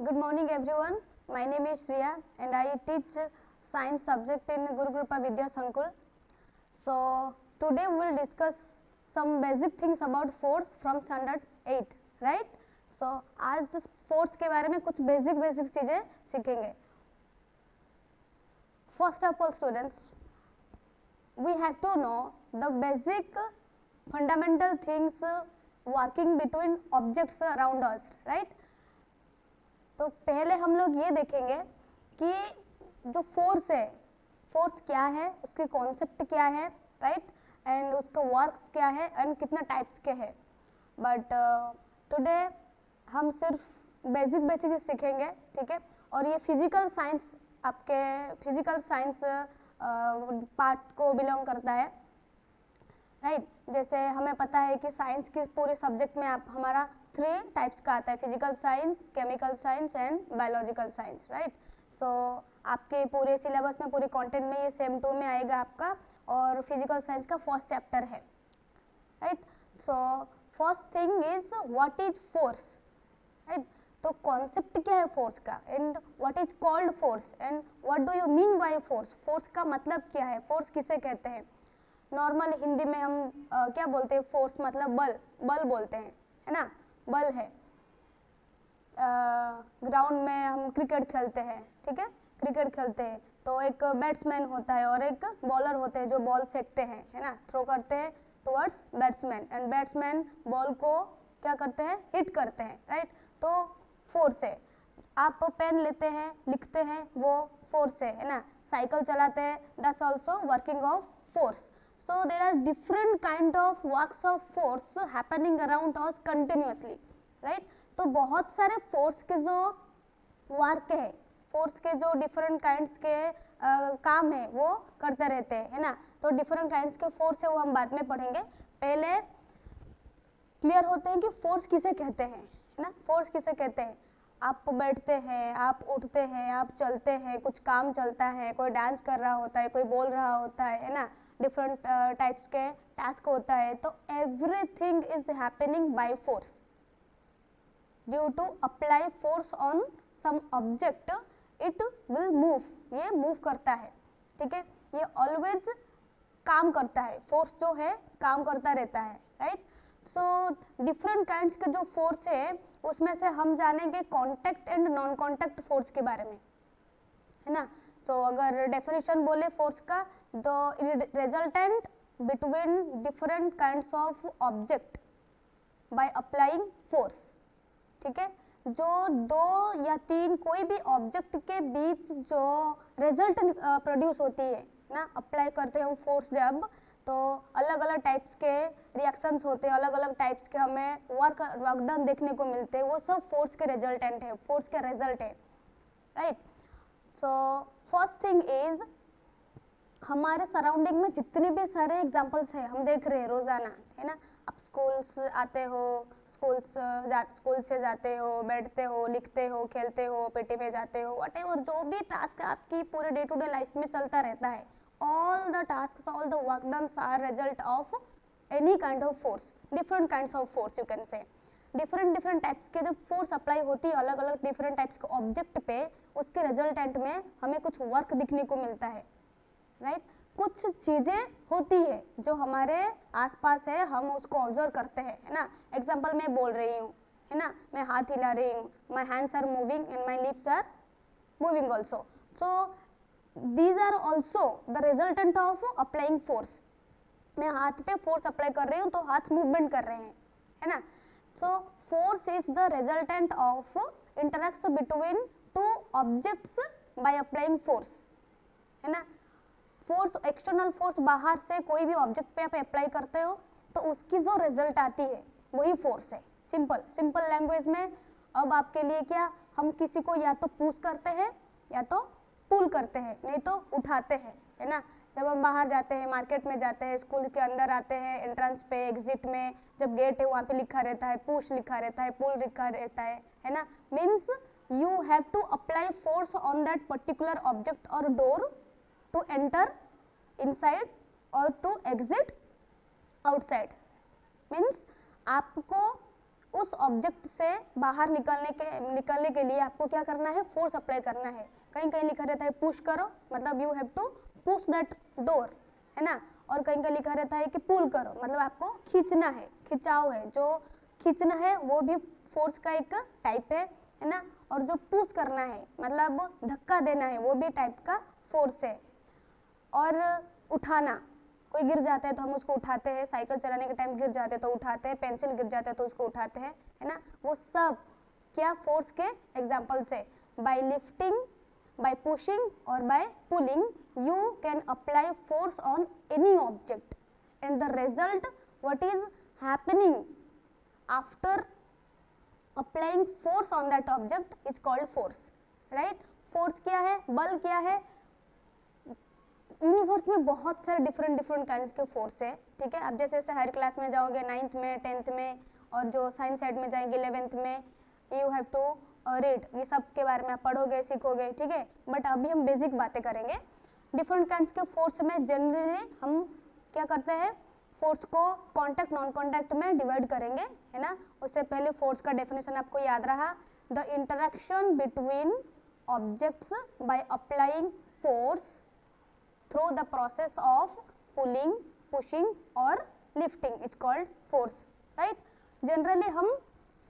Good morning everyone. My name is Shriya and I teach science subject in Guru Kripa Vidya Sankul. So today we will discuss some basic things about force from standard 8, right? So आज force के बारे में कुछ basic चीजें सीखेंगे. First of all students, we have to know the basic fundamental things working between objects around us, right? तो पहले हम लोग ये देखेंगे कि जो फोर्स है, फोर्स क्या है, उसकी कॉन्सेप्ट क्या है, राइट, एंड उसका वर्क्स क्या है एंड कितना टाइप्स के है. बट टुडे हम सिर्फ बेसिक सीखेंगे, ठीक है. और ये फिजिकल साइंस, आपके फिजिकल साइंस पार्ट को बिलोंग करता है, राइट. जैसे हमें पता है कि साइंस की पूरे सब्जेक्ट में आप हमारा 3 टाइप्स का आता है, physical science, chemical science and biological science, right. So आपके पूरे सिलेबस में, पूरे कंटेंट में ये सेम 2 में आएगा आपका, और फिजिकल साइंस का फर्स्ट चैप्टर है, right. So first thing is what is force, right. तो कॉन्सेप्ट क्या है फोर्स का, and what is called force, and what do you mean by force. Force का मतलब क्या है, फोर्स किसे कहते हैं. नॉर्मल हिंदी में हम क्या बोलते हैं, फोर्स मतलब बल, बल बोलते हैं, है ना, बल है. ग्राउंड में हम क्रिकेट खेलते हैं, ठीक है, क्रिकेट खेलते हैं तो एक बैट्समैन होता है और एक बॉलर होते हैं जो बॉल फेंकते हैं, है ना, थ्रो करते हैं towards batsman, and batsman ball को क्या करते हैं, हिट करते हैं, राइट. तो फोर्स है. आप पेन लेते हैं, लिखते हैं, वो फोर्स है ना. साइकिल चलाते हैं, that's also working of force. So there are different kind of works of force happening around us continuously, right. तो बहुत सारे फोर्स के जो वर्क है, फोर्स के जो डिफरेंट काइंड्स के काम है वो करते रहते हैं, है ना. तो डिफरेंट काइंड्स के फोर्स है वो हम बाद में पढ़ेंगे. पहले क्लियर होते हैं कि फोर्स किसे कहते हैं, है ना. फोर्स किसे कहते हैं. आप बैठते हैं, आप उठते हैं, आप चलते हैं, कुछ काम चलता है, कोई डांस कर रहा होता है, कोई बोल रहा होता है ना, डिफरेंट टाइप्स के टास्क होता है. तो everything is happening by force. Due to apply force on some object it will move. ये मूव करता है, ठीक है. ये ऑलवेज काम करता है, फोर्स जो है काम करता रहता है, राइट. सो डिफरेंट काइंड्स के जो फोर्स है उसमें से हम जानेंगे contact and non contact force के बारे में, है ना. सो अगर डेफिनेशन बोले फोर्स का, तो resultant between different kinds of object by applying force, ठीक है. जो 2 या 3 कोई भी ऑब्जेक्ट के बीच जो रिजल्ट प्रोड्यूस होती है ना, अप्लाई करते हैं हम फोर्स जब, तो अलग अलग टाइप्स के रिएक्शंस होते हैं, अलग अलग टाइप्स के हमें वर्क डन देखने को मिलते हैं, वो सब फोर्स के रिजल्टेंट है, फोर्स के रिजल्ट है, right. So first thing is, हमारे सराउंडिंग में जितने भी सारे एग्जांपल्स हैं हम देख रहे हैं रोजाना, है ना. आप स्कूल्स आते हो, स्कूल से जाते हो, बैठते हो, लिखते हो, खेलते हो, पीटी में जाते हो, व्हाटएवर जो भी टास्क आपकी पूरे डे टू डे लाइफ में चलता रहता है, all the tasks, all the work done are result of any kind of force, different kinds of force you can say. different types के जो फोर्स अप्लाई होती है अलग अलग डिफरेंट टाइप्स के ऑब्जेक्ट पे, उसके रिजल्टेंट में हमें कुछ वर्क दिखने को मिलता है, राइट. कुछ चीजें होती है जो हमारे आसपास है, हम उसको ऑब्जर्व करते हैं, है ना. एग्जाम्पल मैं बोल रही हूँ, है ना, मैं हाथ हिला रही हूँ, my hands are moving and my lips are moving also. So these are also the resultant of applying force. मैं हाथ पे फोर्स अप्लाई कर रही हूँ तो हाथ मूवमेंट कर रहे हैं, है ना. So force is the resultant of interaction between 2 objects by applying force, है ना. फोर्स, एक्सटर्नल फोर्स, बाहर से कोई भी ऑब्जेक्ट पे आप अप्लाई करते हो तो उसकी जो रिजल्ट आती है वही फोर्स है. सिंपल लैंग्वेज में अब आपके लिए क्या, हम किसी को या तो पुश करते हैं या तो पुल करते हैं, नहीं तो उठाते हैं, है ना. जब हम बाहर जाते हैं, मार्केट में जाते हैं, स्कूल के अंदर आते हैं, एंट्रेंस पे, एग्जिट में जब गेट है वहाँ पे लिखा रहता है पुश, लिखा रहता है पुल, लिखा रहता है ना. Means you have to apply force on that particular object और डोर टू एंटर इनसाइड और टू एग्जिट आउटसाइड. मीन्स आपको उस ऑब्जेक्ट से बाहर निकलने के लिए आपको क्या करना है, फोर्स अप्लाई करना है। कहीं कहीं लिखा रहता है पुश करो, मतलब you have to push that door, है ना। और कहीं कहीं लिखा रहता है कि पुल करो, मतलब आपको खींचना है, खिंचाव है, जो खींचना है वो भी फोर्स का एक टाइप है ना। और जो पुश करना है मतलब धक्का देना है, वो भी टाइप का फोर्स है। और उठाना, कोई गिर जाता है तो हम उसको उठाते हैं, साइकिल चलाने के टाइम गिर जाते हैं तो उठाते हैं, पेंसिल गिर जाता है तो उसको उठाते हैं, है ना। वो सब क्या फोर्स के एग्जाम्पल्स है। बाय लिफ्टिंग, बाय पुशिंग और by pulling you can apply force on any object, and the result what is happening after applying force on that object is called force, right। force क्या है, बल क्या है। Universe में बहुत सारे different kinds के फोर्स है, ठीक है। आप जैसे जैसे हायर क्लास में जाओगे, 9th में 10th में, और जो साइंस साइड में जाएंगे 11th में, यू हैव टू रीड, ये सब के बारे में आप पढ़ोगे सीखोगे, ठीक है। बट अभी हम बेसिक बातें करेंगे। डिफरेंट काइंड्स के फोर्स में जनरली हम क्या करते हैं, फोर्स को कांटेक्ट नॉन कांटेक्ट में डिवाइड करेंगे, है ना। उससे पहले फोर्स का डेफिनेशन आपको याद रहा, the interaction between objects by applying force through the process of pulling, pushing और lifting is called force, right. Generally हम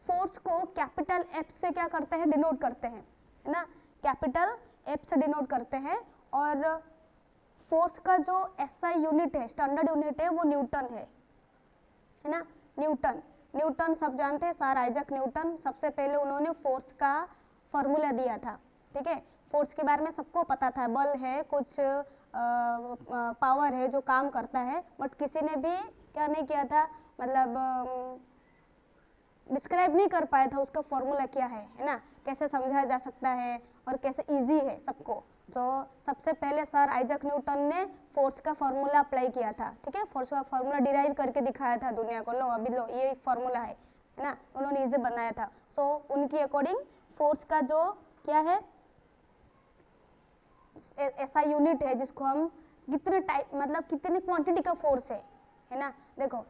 फोर्स को कैपिटल एफ से क्या करते हैं, डिनोट करते हैं, है ना। कैपिटल एफ से डिनोट करते हैं। और फोर्स का जो एसआई यूनिट है, स्टैंडर्ड यूनिट है, वो न्यूटन है ना। न्यूटन सब जानते हैं, सर आइजैक न्यूटन। सबसे पहले उन्होंने फोर्स का फॉर्मूला दिया था, ठीक है। फोर्स के बारे में सबको पता था, बल है, कुछ पावर है जो काम करता है, बट किसी ने भी क्या नहीं किया था, मतलब डिस्क्राइब नहीं कर पाया था उसका फॉर्मूला क्या है ना, कैसे समझाया जा सकता है और कैसे इजी है सबको। तो सबसे पहले सर आइजैक न्यूटन ने फोर्स का फॉर्मूला अप्लाई किया था, ठीक है। फोर्स का फॉर्मूला डिराइव करके दिखाया था दुनिया को, लो अभी लो ये फॉर्मूला है ना, उन्होंने इजी बनाया था। सो उनकी अकॉर्डिंग फोर्स का जो क्या है, ऐसा यूनिट है जिसको हम कितने टाइप, मतलब कितने क्वांटिटी का फोर्स है ना। देखो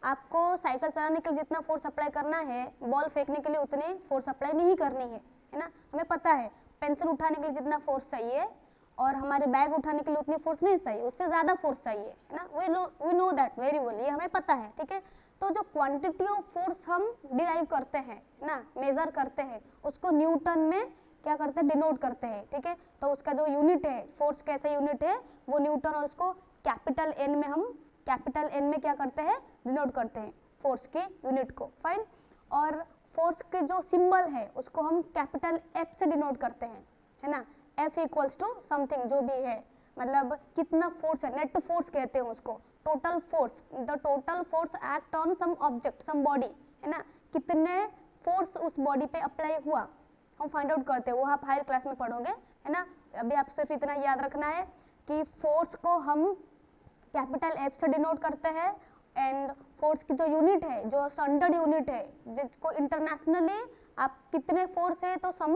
आपको साइकिल चलाने के लिए जितना फोर्स अप्लाई करना है, बॉल फेंकने के लिए उतनी फोर्स अप्लाई नहीं करनी है ना। हमें पता है पेंसिल उठाने के लिए जितना फोर्स चाहिए और हमारे बैग उठाने के लिए उतनी फोर्स नहीं चाहिए, उससे ज़्यादा फोर्स चाहिए, है ना। We know that very well, ये हमें पता है, ठीक है। तो जो क्वांटिटी ऑफ फोर्स हम डिराइव करते हैं ना, मेजर करते हैं, उसको न्यूटन में क्या करते हैं, डिनोट करते हैं, ठीक है। तो उसका जो यूनिट है, फोर्स कैसा यूनिट है, वो न्यूटन, और उसको कैपिटल एन में हम कैपिटल एन में क्या करते हैं, डिनोट करते हैं फोर्स के यूनिट को, फाइन। और फोर्स के जो सिंबल है उसको हम कैपिटल एफ से डिनोट करते हैं, है ना। एफ इक्वल्स टू समथिंग, जो भी है, मतलब कितना फोर्स है, नेट फोर्स कहते हैं उसको, total force, the total force act on some object, some body, है ना। कितने फोर्स उस बॉडी पे अप्लाई हुआ हम फाइंड आउट करते हैं, वो आप हायर क्लास में पढ़ोगे, है ना। अभी आप सिर्फ इतना याद रखना है कि फोर्स को हम कैपिटल एफ से डिनोट करते हैं, एंड फोर्स की जो यूनिट है, जो स्टैंडर्ड यूनिट है, जिसको इंटरनेशनली आप कितने फोर्स है तो सम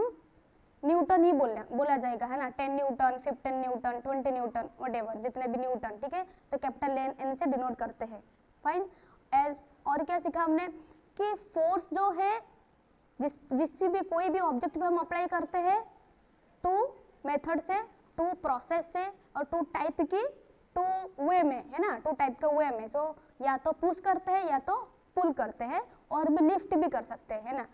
न्यूटन ही बोला जाएगा, है ना। 10 न्यूटन, 15 न्यूटन, 20 न्यूटन, व्हाटएवर, जितने भी न्यूटन, ठीक है। तो कैपिटल एन से डिनोट करते हैं, फाइन। और क्या सीखा हमने कि फोर्स जो है जिससे भी कोई भी ऑब्जेक्ट पे हम अप्लाई करते हैं, टू मेथड से, टू प्रोसेस से और टू टाइप की, टू वे में, है ना, टू टाइप का वे में। सो या तो पुश करते हैं या तो पुल करते हैं, और भी लिफ्ट भी कर सकते हैं, है ना।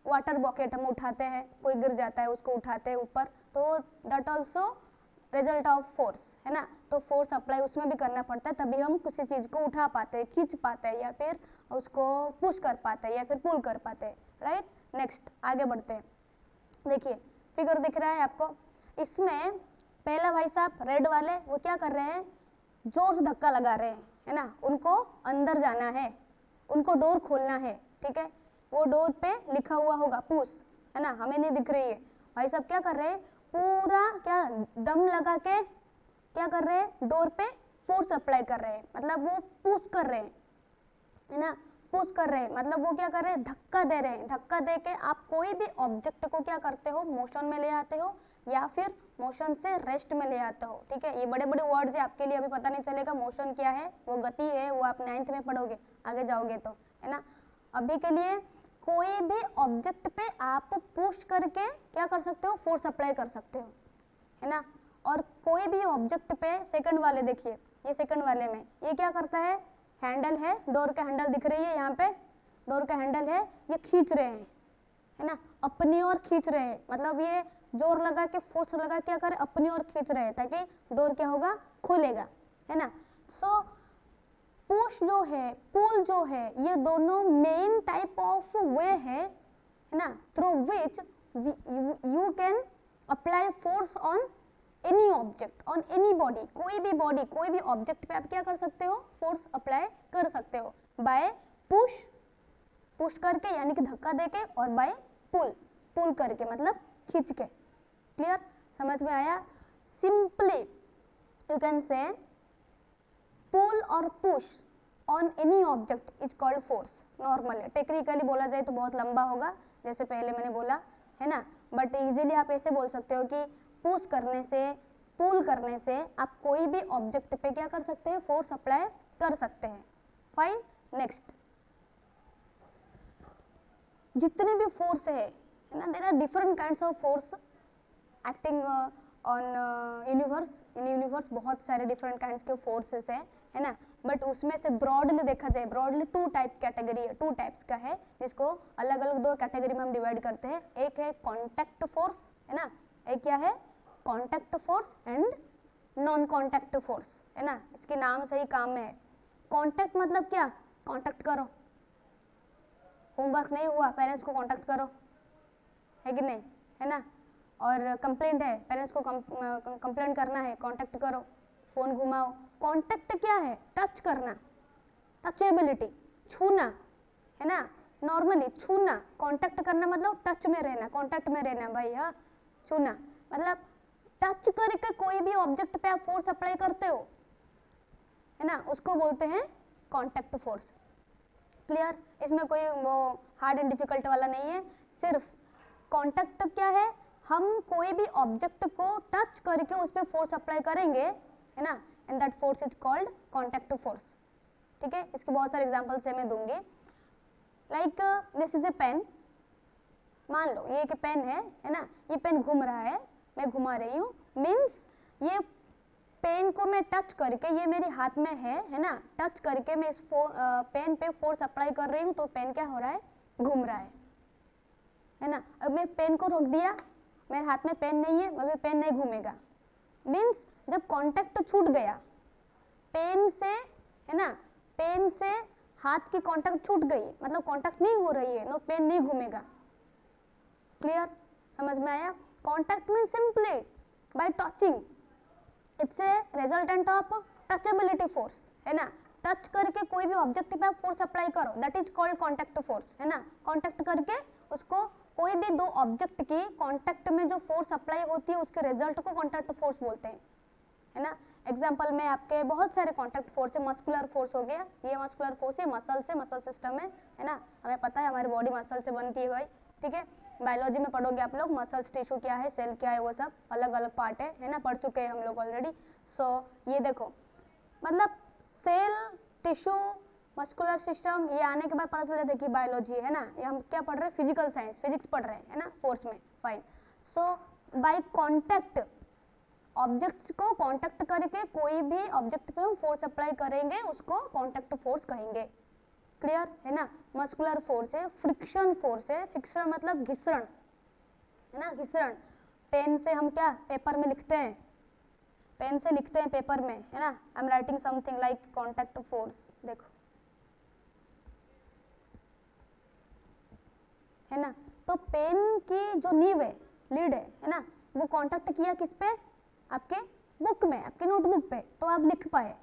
वाटर बकेट हम उठाते हैं, कोई गिर जाता है उसको उठाते हैं ऊपर, तो that also result of force, है ना। तो फोर्स अप्लाई उसमें भी करना पड़ता है, तभी हम किसी चीज़ को उठा पाते हैं, खींच पाते हैं, या फिर उसको पुश कर पाते हैं, या फिर पुल कर पाते हैं, राइट। नेक्स्ट आगे बढ़ते हैं। देखिए फिगर दिख रहा है आपको, इसमें पहला भाई साहब रेड वाले वो क्या कर रहे हैं, जोर से धक्का लगा रहे हैं, है ना। उनको अंदर जाना है, उनको डोर खोलना है, ठीक है। वो डोर पे लिखा हुआ होगा पुश, है ना, हमें नहीं दिख रही है। भाई साहब क्या कर रहे हैं, पूरा क्या दम लगा के क्या कर रहे हैं, डोर पे फोर्स अप्लाई कर रहे हैं, मतलब वो पुश कर रहे हैं, है ना। पुश कर रहे हैं मतलब वो क्या कर रहे हैं, धक्का दे रहे हैं। धक्का दे के आप कोई भी ऑब्जेक्ट को क्या करते हो, मोशन में ले आते हो, या फिर मोशन से रेस्ट में ले आते हो, ठीक है। ये बड़े बड़े वर्ड्स है, आपके लिए अभी पता नहीं चलेगा मोशन क्या है, वो गति है, वो आप 9th में पढ़ोगे, आगे जाओगे तो, है ना। अभी के लिए कोई भी ऑब्जेक्ट पे आप पुश करके क्या कर सकते हो, फोर्स अप्लाई कर सकते हो, है ना। और कोई भी ऑब्जेक्ट पे, सेकंड वाले देखिए, ये सेकंड वाले में ये क्या करता है, हैंडल है, डोर का हैंडल दिख रही है यहाँ पे, डोर का हैंडल है, ये खींच रहे हैं, है ना, अपनी ओर खींच रहे हैं, मतलब ये जोर लगा के, फोर्स लगा के क्या करे, अपनी ओर खींच रहे हैं ताकि डोर क्या होगा, खुलेगा, है ना। सो पुश जो है, पुल जो है, ये दोनों मेन टाइप ऑफ वे है ना, through which you can apply force on any object, on any body, कोई भी ऑब्जेक्ट पे आप क्या कर सकते हो, फोर्स अप्लाई कर सकते हो, बाय पुश, पुश करके यानी कि धक्का देके, और बाय पुल, पुल करके मतलब खींच के। क्लियर, समझ में आया। सिंपली यू कैन से पुल और push on any object is called force. Normally technically बोला जाए तो बहुत लंबा होगा, जैसे पहले मैंने बोला, है ना, बट इजीली आप ऐसे बोल सकते हो कि पुश करने से, पुल करने से आप कोई भी ऑब्जेक्ट पे क्या कर सकते हैं, फोर्स अप्लाई कर सकते हैं। फाइन, नेक्स्ट, जितने भी फोर्स है ना, there are different kinds of force acting on universe. In universe बहुत सारे डिफरेंट काइंड्स के फोर्सेस है ना, बट उसमें से ब्रॉडली देखा जाए, ब्रॉडली टू टाइप कैटेगरी है, टू टाइप्स का है, जिसको अलग अलग दो कैटेगरी में हम डिवाइड करते हैं। एक है कॉन्टैक्ट फोर्स, है ना, एक क्या है, contact force and non contact force, है ना, इसके नाम से ही काम है। कॉन्टैक्ट मतलब क्या, कॉन्टैक्ट करो, होमवर्क नहीं हुआ, पेरेंट्स को कॉन्टैक्ट करो, है कि नहीं, है ना, और कंप्लेंट है, पेरेंट्स को कंप्लेंट करना है, कॉन्टैक्ट करो, फोन घुमाओ। कॉन्टैक्ट क्या है, टच करना, टचेबिलिटी, छूना, है ना, नॉर्मली छूना, कॉन्टैक्ट करना मतलब टच में रहना, कॉन्टैक्ट में रहना भाई, हाँ, छूना मतलब टच करके कोई भी ऑब्जेक्ट पे आप फोर्स अप्लाई करते हो, है ना, उसको बोलते हैं कॉन्टैक्ट फोर्स। क्लियर, इसमें कोई वो हार्ड एंड डिफिकल्ट वाला नहीं है, सिर्फ कॉन्टैक्ट क्या है, हम कोई भी ऑब्जेक्ट को टच करके उस पर फोर्स अप्लाई करेंगे, है ना, and that force is called contact force. ठीक है, इसके बहुत सारे एग्जांपल्स है, मैं दूंगी। Like this is a pen, मान लो ये एक पेन है ना, ये पेन घूम रहा है, मैं घुमा रही हूँ, मीन्स ये पेन को मैं टच करके, ये मेरे हाथ में है ना, टच करके मैं इस पेन पे फोर्स अप्लाई कर रही हूँ, तो पेन क्या हो रहा है, घूम रहा है ना। अब मैं पेन को रोक दिया, मेरे हाथ में पेन नहीं है, अभी पेन नहीं घूमेगा, मीन्स जब कांटेक्ट छूट गया पेन से, है ना, पेन से हाथ की कांटेक्ट छूट गई, मतलब कांटेक्ट नहीं हो रही है, नो, पेन नहीं घूमेगा। क्लियर, समझ में आया। Contact means simply by touching, it's a resultant of touchability force, है ना, टच करके कोई भी ऑब्जेक्ट पे आप फोर्स अप्लाई करो, that is called contact force, है ना, कांटेक्ट करके उसको, कोई भी दो ऑब्जेक्ट की कांटेक्ट में जो फोर्स अप्लाई होती है उसके रिजल्ट को कांटेक्ट फोर्स बोलते हैं, है ना। एग्जांपल में आपके बहुत सारे कांटेक्ट फोर्स है, मस्कुलर फोर्स हो गया, ये मस्कुलर फोर्स है, मसल से, मसल सिस्टम है ना, हमें पता है हमारी बॉडी मसल से बनती है भाई, ठीक है, बायोलॉजी में पढ़ोगे आप लोग, मसल्स टिश्यू क्या है, सेल क्या है, वो सब अलग अलग पार्ट है ना, पढ़ चुके हैं हम लोग ऑलरेडी। सो ये देखो, मतलब सेल, टिश्यू, मस्कुलर सिस्टम, ये आने के बाद पता चल जाता है कि बायोलॉजी है ना, ये हम क्या पढ़ रहे हैं, फिजिकल साइंस, फिजिक्स पढ़ रहे हैं, है ना, फोर्स में। फाइन, सो बाय कॉन्टैक्ट, ऑब्जेक्ट्स को कांटेक्ट करके कोई भी ऑब्जेक्ट पे हम फोर्स अप्लाई करेंगे, उसको कांटेक्ट फोर्स कहेंगे। क्लियर है ना। मस्कुलर फोर्स है, फ्रिक्शन फोर्स है, फ्रिक्शन मतलब घिसरण, है ना, घिसरण। पेन से हम क्या पेपर में लिखते हैं, पेन से लिखते हैं पेपर में, है ना, I am writing something like contact force, देखो, है ना, तो पेन की जो नींव है, लीड है ना, वो कांटेक्ट किया किस पे, आपके बुक में, आपके नोटबुक पे, तो आप लिख पाए।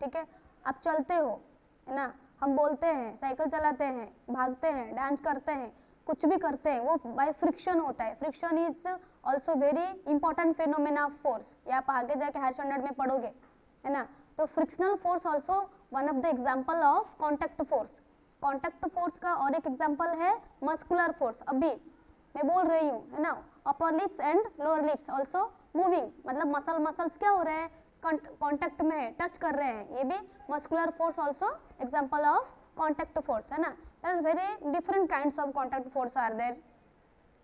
ठीक है, आप चलते हो, है ना, हम बोलते हैं, साइकिल चलाते हैं, भागते हैं, डांस करते हैं, कुछ भी करते हैं, वो बाय फ्रिक्शन होता है। Friction is also very important phenomena of force, ये आप आगे जाके हायर स्टैंडर्ड में पढ़ोगे, है ना। तो frictional force also one of the example of contact force. Contact force का और एक एग्जाम्पल है मस्कुलर फोर्स, अभी मैं बोल रही हूँ, है ना, upper lips and lower lips also moving, मतलब मसल्स क्या हो रहे हैं, कांटेक्ट में है, टच कर रहे हैं, ये भी muscular force also example of contact force, है ना. There are very different kinds of contact force are there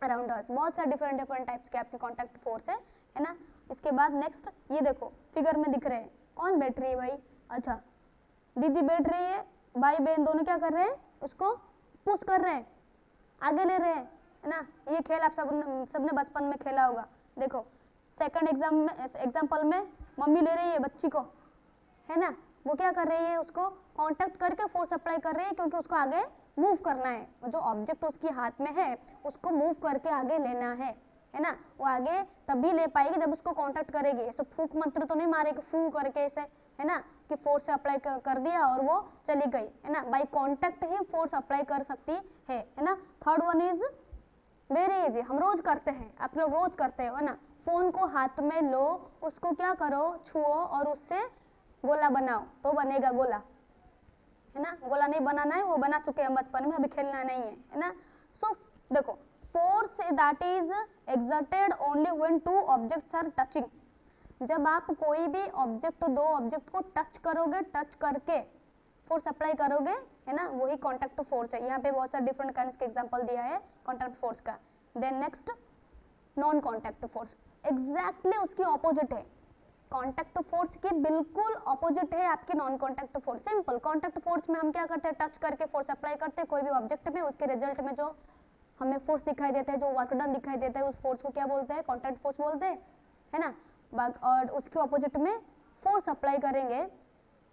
around us. बहुत सारे डिफरेंट डिफरेंट टाइप्स के आपके कॉन्टैक्ट फोर्स है ना. इसके बाद नेक्स्ट ये देखो फिगर में दिख रहे हैं, कौन बैठ रही है भाई. अच्छा, दीदी बैठ रही है, भाई बहन दोनों क्या कर रहे हैं, उसको पुश कर रहे हैं, आगे ले रहे हैं, है ना. ये खेल आप सबने बचपन में खेला होगा. देखो सेकंड एग्जाम्पल में मम्मी ले रही है बच्ची को, है ना. वो क्या कर रही है, उसको कांटेक्ट करके फोर्स अप्लाई कर रही है, क्योंकि उसको आगे मूव करना है. जो ऑब्जेक्ट उसकी हाथ में है उसको मूव करके आगे लेना है ना. वो आगे तभी ले पाएगी जब उसको कांटेक्ट करेगी. ऐसे फूक मंत्र तो नहीं मारेगी फू करके ऐसे, है ना, कि फोर्स से अप्लाई कर दिया और वो चली गई, है ना. By contact he force apply कर सकती है ना. Third one is very easy, हम रोज करते हैं, आप लोग रोज करते हो, है ना. फोन को हाथ में लो, उसको क्या करो, छुओ और उससे गोला बनाओ तो बनेगा गोला, है ना. गोला नहीं बनाना है, वो बना चुके हैं बचपन में, अभी खेलना नहीं है ना. सो देखो force that is exerted only when two objects are touching. जब आप कोई भी ऑब्जेक्ट, दो ऑब्जेक्ट को टच करोगे, टच करके फोर्स अप्लाई करोगे, है ना, वही कॉन्टैक्ट फोर्स है. यहाँ पे बहुत सारे डिफरेंट काइंड्स के एग्जांपल दिया है कॉन्टैक्ट फोर्स का. Then next non contact force, exactly उसकी ऑपोजिट है. कॉन्टैक्ट फोर्स की बिल्कुल ऑपोजिट है आपकी non contact force. Simple, contact force में हम क्या करते हैं, टच करके फोर्स अप्लाई करते हैं कोई भी ऑब्जेक्ट में, उसके रिजल्ट में जो हमें फोर्स दिखाई देता है, जो वर्क डन दिखाई देता है, उस फोर्स को क्या बोलते हैं, कॉन्टैक्ट फोर्स बोलते हैं, है ना. और उसके ऑपोजिट में फोर्स अप्लाई करेंगे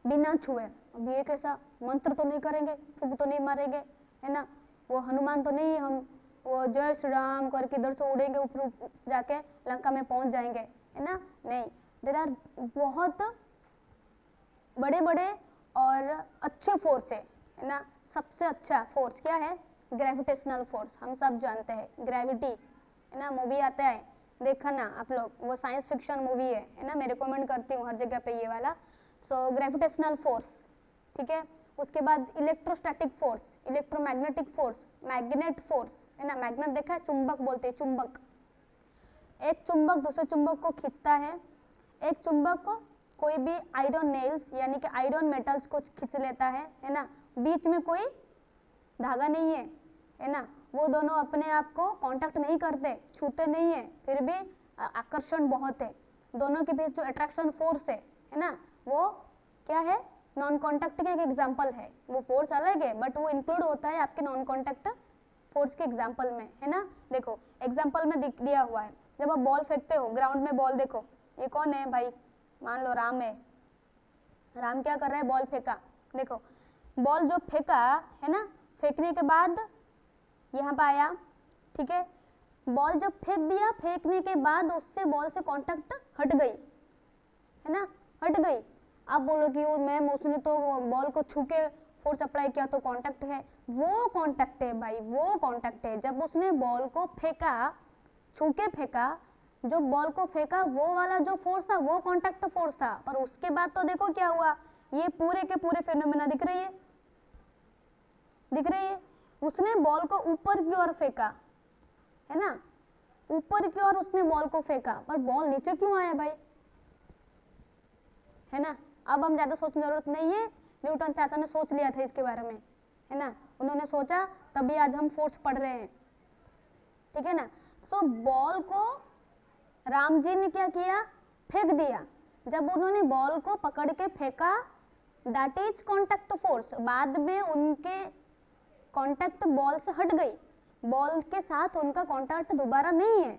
बिना छुए. अब ये कैसा, मंत्र तो नहीं करेंगे, फूक तो नहीं मारेंगे, है ना, वो हनुमान तो नहीं, हम वो जय श्री राम करके इधर से उड़ेंगे ऊपर जाके लंका में पहुंच जाएंगे, है ना. नहीं, देयर आर बहुत बड़े बड़े और अच्छे फोर्स है ना. सबसे अच्छा फोर्स क्या है, ग्रेविटेशनल फोर्स. हम सब जानते हैं ग्रेविटी, है ना. मूवी आता है, देखा ना आप लोग, वो साइंस फिक्शन मूवी है ना. मैं रिकमेंड करती हूँ हर जगह पे ये वाला. सो ग्रेविटेशनल फोर्स, ठीक है. उसके बाद electrostatic force, electromagnetic force, magnet force, है ना. मैग्नेट देखा है, चुंबक बोलते हैं, चुंबक. एक चुंबक दूसरे चुंबक को खींचता है. एक चुंबक कोई भी आयरन नेल्स यानी कि आयरन मेटल्स को खींच लेता है ना. बीच में कोई धागा नहीं है ना. वो दोनों अपने आप को कांटेक्ट नहीं करते, छूते नहीं है, फिर भी आकर्षण बहुत है. दोनों के बीच जो अट्रैक्शन फोर्स है ना, वो क्या है, नॉन कॉन्टैक्ट के एक एग्जाम्पल है. वो फोर्स अलग है बट वो इंक्लूड होता है आपके नॉन कॉन्टैक्ट फोर्स के एग्जाम्पल में, है ना. देखो एग्जाम्पल में दिया हुआ है, जब आप बॉल फेंकते हो ग्राउंड में, बॉल देखो, ये कौन है भाई, मान लो राम है. राम क्या कर रहा है, बॉल फेंका. देखो बॉल जो फेंका है ना, फेंकने के बाद यहाँ पे आया, ठीक है. बॉल जब फेंक दिया, फेंकने के बाद उससे बॉल से कांटेक्ट हट गई, है ना, हट गई. आप बोलो कि वो मैम उसने तो बॉल को छू के फोर्स अप्लाई किया तो कांटेक्ट है. वो कांटेक्ट है भाई, वो कांटेक्ट है. जब उसने बॉल को फेंका, छू के फेंका, जो बॉल को फेंका वो वाला जो फोर्स था वो कांटेक्ट फोर्स था. पर उसके बाद तो देखो क्या हुआ, ये पूरे के पूरे फेनोमेना दिख रही है, दिख रही है. उसने बॉल को ऊपर की ओर फेंका, है ना, ऊपर की ओर उसने बॉल को फेंका, पर बॉल नीचे क्यों आया भाई, है ना. अब हम ज्यादा सोचने की जरूरत नहीं है, न्यूटन चाचा ने सोच लिया था इसके बारे में, है ना. उन्होंने सोचा तभी आज हम फोर्स पढ़ रहे हैं, ठीक है ना. सो बॉल को राम जी ने क्या किया, फेंक दिया. जब उन्होंने बॉल को पकड़ के फेंका, दैट इज कॉन्टैक्ट फोर्स. बाद में उनके कॉन्टैक्ट बॉल से हट गई, बॉल के साथ उनका कॉन्टैक्ट दोबारा नहीं है,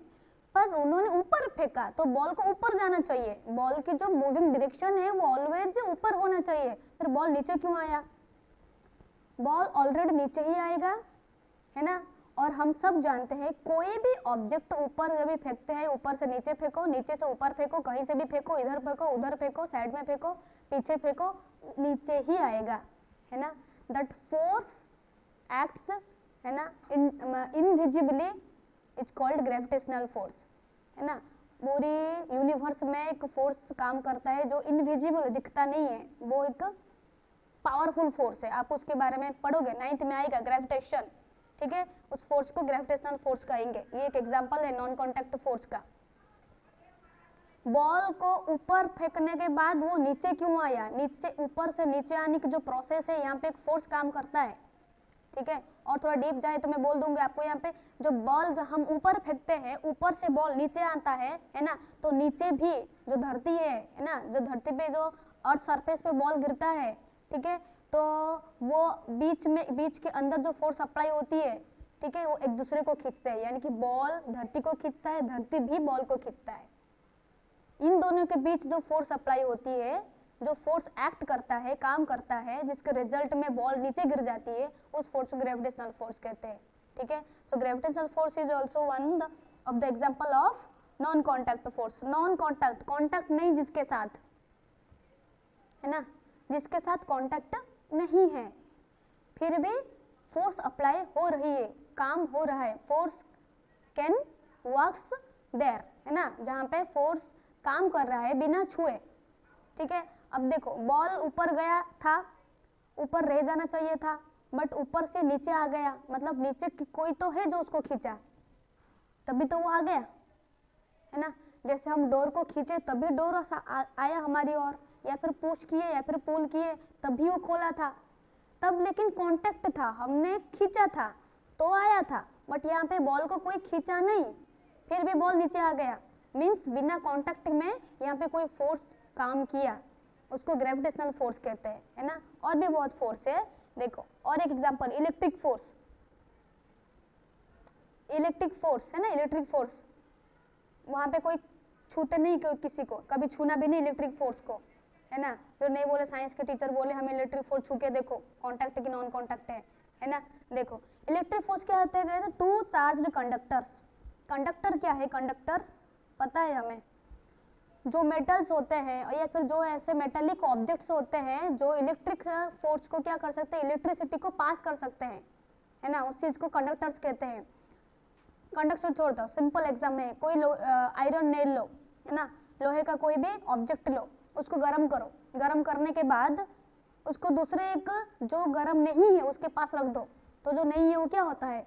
पर उन्होंने ऊपर फेंका तो बॉल को ऊपर जाना चाहिए. बॉल की जो मूविंग डायरेक्शन है वो ऑलवेज ऊपर होना चाहिए, फिर बॉल नीचे क्यों आया, बॉल ऑलरेडी नीचे ही आएगा, है ना. और हम सब जानते हैं कोई भी ऑब्जेक्ट ऊपर जब भी फेंकते हैं, ऊपर से नीचे फेंको, नीचे से ऊपर फेंको, कहीं से भी फेंको, इधर फेंको, उधर फेंको, साइड में फेंको, पीछे फेंको, नीचे ही आएगा, है ना. दैट फोर्स एक्ट्स, है ना, invisibly, is called gravitational force, है ना. पूरी यूनिवर्स में एक फोर्स काम करता है जो इनविजिबल, दिखता नहीं है, वो एक पावरफुल फोर्स है. आप उसके बारे में पढ़ोगे, 9th में आएगा ग्रेविटेशन, ठीक है. उस फोर्स को ग्रेविटेशनल फोर्स कहेंगे. ये एक एग्जांपल है नॉन कॉन्टैक्ट फोर्स का. बॉल को ऊपर फेंकने के बाद वो नीचे क्यों आया, नीचे ऊपर से नीचे आने की जो प्रोसेस है यहाँ पे एक फोर्स काम करता है, ठीक है। और थोड़ा डीप जाए तो मैं बोल दूंगी आपको, यहाँ पे जो बॉल हम ऊपर फेंकते हैं, ऊपर से बॉल नीचे आता है ना, तो नीचे भी जो धरती है ना, जो धरती पे जो अर्थ सरफेस पे बॉल गिरता है, ठीक है, तो वो बीच के अंदर जो फोर्स अप्लाई होती है, ठीक है, वो एक दूसरे को खींचते हैं, यानी कि बॉल धरती को खींचता है, धरती भी बॉल को खींचता है। इन दोनों के बीच जो फोर्स अप्लाई होती है, जो फोर्स एक्ट करता है, काम करता है, जिसके रिजल्ट में बॉल नीचे गिर जाती है, उस फोर्स को ग्रेविटेशनल फोर्स कहते हैं, ठीक है। So gravitational force is also one of the example of non contact force. Non contact, contact नहीं जिसके साथ, है ना, जिसके साथ कॉन्टैक्ट नहीं है, फिर भी फोर्स अप्लाई हो रही है, काम हो रहा है, फोर्स कैन वर्क्स देयर, है ना, जहाँ पे फोर्स काम कर रहा है बिना छुए, ठीक है। अब देखो बॉल ऊपर गया था, ऊपर रह जाना चाहिए था, बट ऊपर से नीचे आ गया, मतलब नीचे कोई तो है जो उसको खींचा, तभी तो वो आ गया, है ना। जैसे हम डोर को खींचे तभी डोर आया हमारी ओर, या फिर पुश किए या फिर पुल किए तभी वो खोला था, तब लेकिन कांटेक्ट था, हमने खींचा था तो आया था, बट यहाँ पे बॉल को कोई खींचा नहीं, फिर भी बॉल नीचे आ गया, मीन्स बिना कांटेक्ट में यहाँ पे कोई फोर्स काम किया, उसको ग्रेविटेशनल फोर्स कहते हैं, है ना। और भी बहुत फोर्स है, देखो और एक example, electric force. Electric force है ना, इलेक्ट्रिक फोर्स, वहां पे कोई छूते नहीं, किसी को कभी छूना भी नहीं इलेक्ट्रिक फोर्स को, है ना। फिर नहीं बोले साइंस के टीचर बोले हमें इलेक्ट्रिक फोर्स छू के देखो कॉन्टैक्ट की नॉन कॉन्टैक्ट है ना। देखो इलेक्ट्रिक फोर्स क्या होते हैं, टू चार्ज्ड कंडक्टर्स। कंडक्टर क्या है, कंडक्टर्स पता है हमें, जो मेटल्स होते हैं या फिर जो ऐसे मेटेलिक ऑब्जेक्ट्स होते हैं जो इलेक्ट्रिक फोर्स को क्या कर सकते हैं, इलेक्ट्रिसिटी को पास कर सकते हैं, है ना, उस चीज को कंडक्टर्स कहते हैं। कंडक्टर छोड़ दो, सिंपल एग्जाम है, कोई आयरन नेल लो, है ना, लोहे का कोई भी ऑब्जेक्ट लो, उसको गर्म करो, गर्म करने के बाद उसको दूसरे एक जो गर्म नहीं है उसके पास रख दो, तो जो नहीं है वो क्या होता है,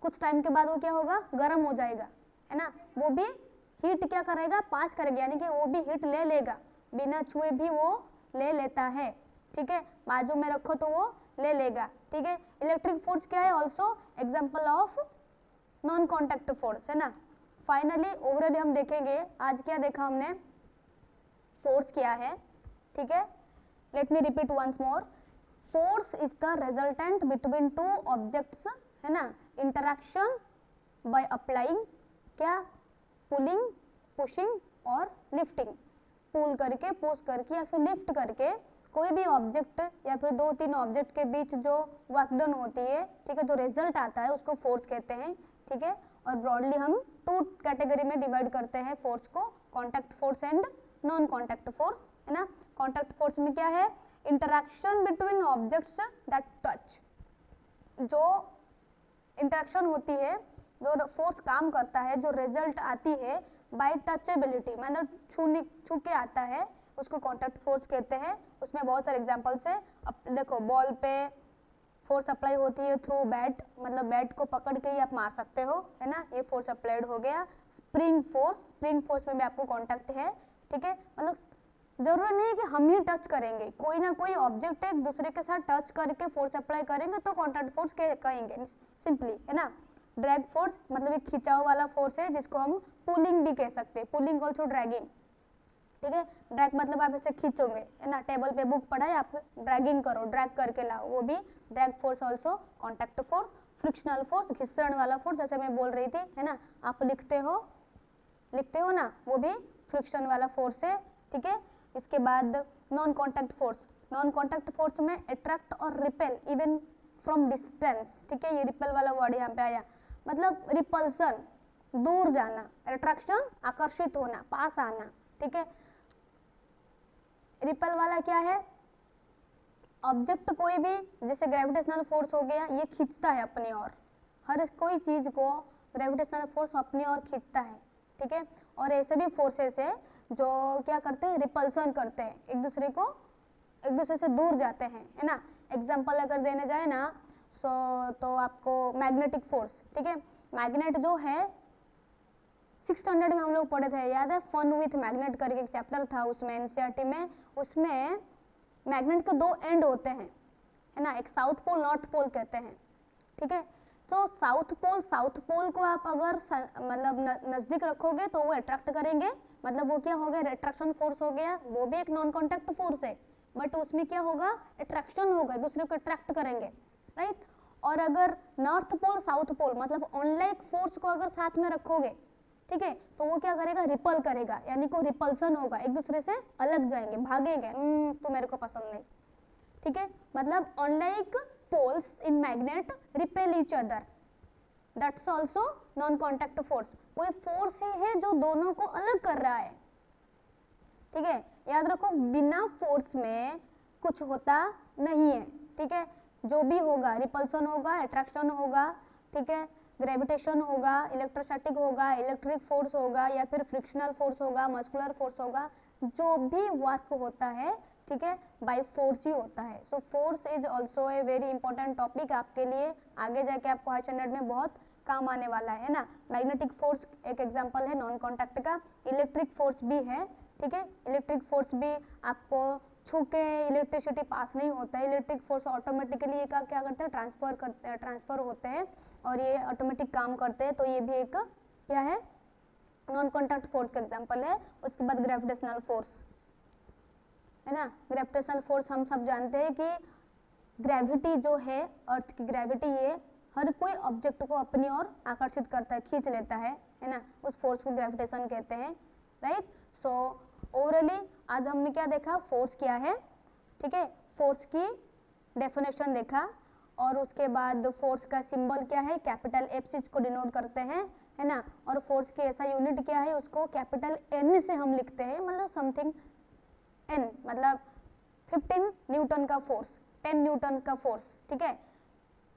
कुछ टाइम के बाद वो क्या होगा, गर्म हो जाएगा, है ना। वो भी हीट क्या करेगा, पास करेगा, यानी कि वो भी हीट ले लेगा, बिना छुए भी वो ले लेता है, ठीक है, बाजू में रखो तो वो ले लेगा, ठीक है। इलेक्ट्रिक फोर्स क्या है, also example of non contact force, है ना। फाइनली ओवरऑल हम देखेंगे, आज क्या देखा हमने, फोर्स क्या है, ठीक है। Let me repeat once more, force is the resultant between two objects, है ना, इंटरैक्शन बाय अप्लाइंग क्या, पुलिंग, पुशिंग और लिफ्टिंग, पुल करके, पुश करके या फिर लिफ्ट करके कोई भी ऑब्जेक्ट या फिर दो तीन ऑब्जेक्ट के बीच जो वर्क डन होती है, ठीक है, जो रिजल्ट आता है उसको फोर्स कहते हैं, ठीक है। और ब्रॉडली हम टू कैटेगरी में डिवाइड करते हैं फोर्स को, contact force and non contact force, है ना। कॉन्टैक्ट फोर्स में क्या है, interaction between objects that touch, जो इंटरैक्शन होती है, जो फोर्स काम करता है, जो रिजल्ट आती है बाय टचेबिलिटी, मतलब छू के आता है, उसको कॉन्टैक्ट फोर्स कहते हैं। उसमें बहुत सारे एग्जांपल्स है। अब देखो बॉल पे फोर्स अप्लाई होती है थ्रू बैट, मतलब बैट को पकड़ के ही आप मार सकते हो, है ना, ये फोर्स अप्लाइड हो गया। स्प्रिंग फोर्स, स्प्रिंग फोर्स में भी आपको कॉन्टैक्ट है, ठीक है, मतलब जरूरी नहीं है कि हम ही टच करेंगे, कोई ना कोई ऑब्जेक्ट एक दूसरे के साथ टच करके फोर्स अप्लाई करेंगे तो कॉन्टैक्ट फोर्स कहेंगे सिंपली, है ना। ड्रैग फोर्स मतलब एक खिंचाव वाला फोर्स है जिसको हम पुलिंग भी कह सकते हैं, पुलिंग ऑल्सो ड्रैगिंग, ठीक है। ड्रैग मतलब आप ऐसे खींचोगे, है ना, टेबल पे बुक पड़ा है, आप ड्रैगिंग करो, ड्रैग करके लाओ, वो भी drag force also contact force. Frictional force, घिसरण वाला फोर्स, जैसे मैं बोल रही थी, है ना, आप लिखते हो ना, वो भी फ्रिक्शन वाला फोर्स है, ठीक है। इसके बाद non contact force, non contact force में अट्रैक्ट और रिपेल इवन फ्रॉम डिस्टेंस, ठीक है, ये रिपेल वाला वर्ड यहाँ पे आया, मतलब रिपल्सन, दूर जाना, अट्रैक्शन आकर्षित होना, पास आना, ठीक है। रिपेल वाला क्या है, ऑब्जेक्ट कोई भी, जैसे ग्रेविटेशनल फोर्स हो गया, ये खींचता है अपनी ओर, हर कोई चीज को ग्रेविटेशनल फोर्स अपनी ओर खींचता है, ठीक है। और ऐसे भी फोर्सेस है जो क्या करते हैं, रिपल्सन करते हैं, एक दूसरे से दूर जाते हैं, है ना। एग्जाम्पल अगर देने जाए ना तो आपको मैग्नेटिक फोर्स, ठीक है, मैग्नेट जो है 6th स्टैंडर्ड में हम लोग पढ़े थे, याद है, फन विथ मैग्नेट करके एक चैप्टर था उसमें एनसीईआरटी में। उसमें मैग्नेट के 2 एंड होते हैं, है ना, एक साउथ पोल नॉर्थ पोल कहते हैं, ठीक है। तो साउथ पोल को आप अगर मतलब नजदीक रखोगे तो वो अट्रैक्ट करेंगे, मतलब वो क्या हो गया, अट्रैक्शन फोर्स हो गया, वो भी एक नॉन कॉन्टैक्ट फोर्स है, बट उसमें क्या होगा, अट्रैक्शन होगा, दूसरे को अट्रैक्ट करेंगे, राइट। और अगर नॉर्थ पोल साउथ पोल मतलब ऑनलाइक फोर्स को अगर साथ में रखोगे, ठीक है, तो वो क्या करेगा, रिपल करेगा, यानी को रिपल्सन होगा, एक दूसरे से अलग जाएंगे, भागेंगे, तो मेरे को पसंद नहीं, ठीक है। मतलब unlike poles in magnet repel each other, that's also non contact force. कोई फोर्स ही है जो दोनों को अलग कर रहा है, ठीक है। याद रखो बिना फोर्स में कुछ होता नहीं है, ठीक है। जो भी होगा, रिपल्सन होगा, अट्रैक्शन होगा, ठीक है, ग्रेविटेशन होगा, इलेक्ट्रोस्टैटिक होगा, इलेक्ट्रिक फोर्स होगा, या फिर फ्रिक्शनल फोर्स होगा, मस्कुलर फोर्स होगा, जो भी वर्क होता है, ठीक है, बाय फोर्स ही होता है। So force is also a very important topic आपके लिए, आगे जाके आपको हायर स्टैंडर्ड में बहुत काम आने वाला है ना। मैग्नेटिक फोर्स एक एग्जांपल है नॉन कॉन्टैक्ट का, इलेक्ट्रिक फोर्स भी है, ठीक है। इलेक्ट्रिक फोर्स भी आपको छू के इलेक्ट्रिसिटी पास नहीं होता है, इलेक्ट्रिक फोर्स ऑटोमेटिकली क्या करते हैं, ट्रांसफर होते हैं और ये ऑटोमेटिक काम करते हैं, तो ये भी एक क्या है, नॉन कॉन्टैक्ट फोर्स का एग्जांपल है। उसके बाद ग्रेविटेशनल फोर्स, है ना, ग्रेविटेशनल फोर्स हम सब जानते हैं कि ग्रेविटी जो है, अर्थ की ग्रेविटी, ये हर कोई ऑब्जेक्ट को अपनी ओर आकर्षित करता है, खींच लेता है ना, उस फोर्स को ग्रेविटेशन कहते हैं, राइट। सो ओवरऑली आज हमने क्या देखा, फोर्स क्या है, ठीक है, फोर्स की डेफिनेशन देखा, और उसके बाद फोर्स का सिंबल क्या है, कैपिटल एफ से इसको डिनोट करते हैं, है ना, और फोर्स की ऐसा यूनिट क्या है, उसको कैपिटल एन से हम लिखते हैं, मतलब समथिंग एन, मतलब 15 न्यूटन का फोर्स, 10 न्यूटन का फोर्स, ठीक है।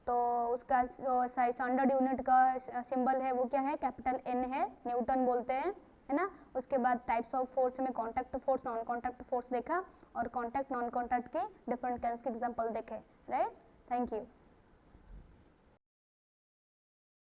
तो उसका स्टैंडर्ड यूनिट का सिंबल है वो क्या है, कैपिटल एन है, न्यूटन बोलते हैं, है ना। उसके बाद टाइप्स ऑफ फोर्स में contact force, non contact force देखा, और कॉन्टैक्ट नॉन कॉन्टैक्ट के डिफरेंट काइंड्स के एग्जांपल देखे, राइट। Thank you.